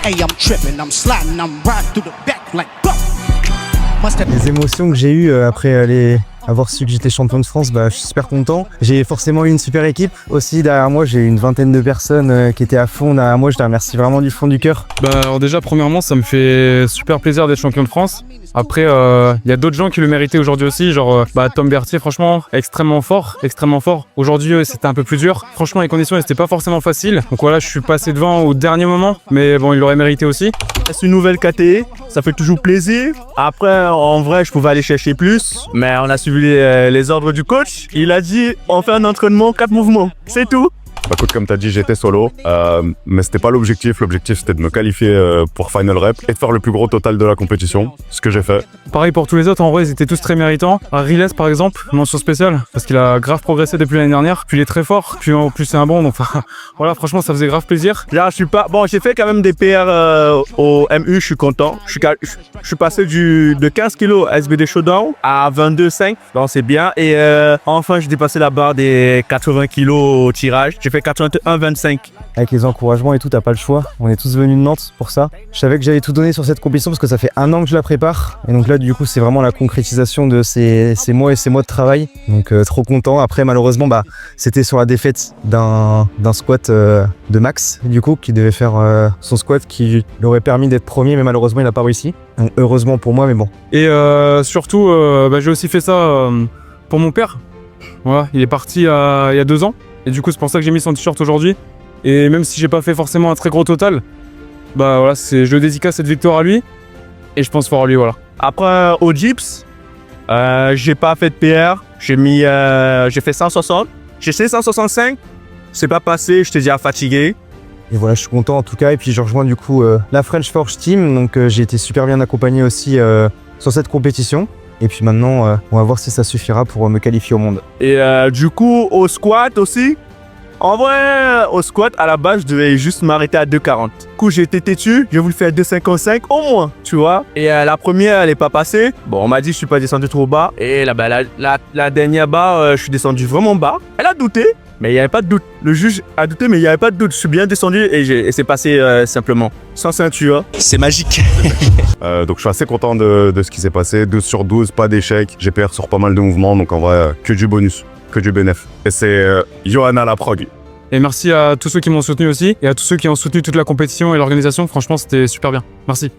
Hey, I'm tripping, I'm sliding, I'm riding through the back like go. Les émotions que j'ai eues après avoir su que j'étais champion de France, je suis super content. J'ai forcément eu une super équipe. Aussi derrière moi, j'ai une vingtaine de personnes qui étaient à fond derrière moi. Je les remercie vraiment du fond du cœur. Alors déjà, premièrement, ça me fait super plaisir d'être champion de France. Après, il y a d'autres gens qui le méritaient aujourd'hui aussi, genre Tom Berthier, franchement, extrêmement fort. Aujourd'hui, c'était un peu plus dur. Franchement, les conditions, c'était pas forcément faciles. Donc voilà, je suis passé devant au dernier moment, mais bon, il l'aurait mérité aussi. C'est une nouvelle KTE, ça fait toujours plaisir. Après, en vrai, je pouvais aller chercher plus, mais on a suivi les ordres du coach. Il a dit, on fait un entraînement, 4 mouvements, c'est tout. Écoute, comme tu as dit, j'étais solo, mais c'était pas l'objectif. L'objectif, c'était de me qualifier pour Final Rep et de faire le plus gros total de la compétition, ce que j'ai fait. Pareil pour tous les autres, en vrai, ils étaient tous très méritants. Riles, par exemple, mention spéciale, parce qu'il a grave progressé depuis l'année dernière. Puis il est très fort, puis en plus c'est un bon, donc voilà, franchement, ça faisait grave plaisir. Là, j'ai fait quand même des PR au MU, je suis content. Je suis passé de 15 kg SBD Showdown à 22,5, donc c'est bien. Et enfin, j'ai dépassé la barre des 80 kg au tirage. J'ai fait 81,25. Avec les encouragements et tout, t'as pas le choix. On est tous venus de Nantes pour ça. Je savais que j'allais tout donner sur cette compétition parce que ça fait 1 an que je la prépare. Et donc là, du coup, c'est vraiment la concrétisation de ces mois et ces mois de travail. Donc trop content. Après, malheureusement, c'était sur la défaite d'un squat de Max, du coup, qui devait faire son squat qui lui aurait permis d'être premier, mais malheureusement, il n'a pas réussi. Donc, heureusement pour moi, mais bon. Et surtout, j'ai aussi fait ça pour mon père. Voilà, il est parti il y a 2 ans. Et du coup, c'est pour ça que j'ai mis son t-shirt aujourd'hui. Et même si j'ai pas fait forcément un très gros total, voilà, je le dédicace cette victoire à lui. Et je pense fort à lui, voilà. Après, au Gyps, j'ai pas fait de PR. J'ai fait 160. J'ai fait 165. C'est pas passé, je t'ai dit fatigué. Et voilà, je suis content en tout cas. Et puis je rejoins du coup la French Forge Team. Donc j'ai été super bien accompagné aussi sur cette compétition. Et puis maintenant, on va voir si ça suffira pour me qualifier au monde. Et du coup, au squat aussi. En vrai, au squat, à la base, je devais juste m'arrêter à 2,40. Du coup, j'ai été têtu, j'ai voulu faire 2,55 au moins, tu vois. Et la première, elle est pas passée. Bon, on m'a dit que je suis pas descendu trop bas. Et là, la dernière barre, je suis descendu vraiment bas. Elle a douté, mais il n'y avait pas de doute. Le juge a douté, mais il n'y avait pas de doute. Je suis bien descendu et c'est passé simplement. Sans ceinture. C'est magique. Donc je suis assez content de ce qui s'est passé. 12 sur 12, pas d'échec. J'ai PR sur pas mal de mouvements, donc en vrai, que du bonus, que du bénéf. Et c'est Johanna la prog. Et merci à tous ceux qui m'ont soutenu aussi, et à tous ceux qui ont soutenu toute la compétition et l'organisation. Franchement, c'était super bien. Merci.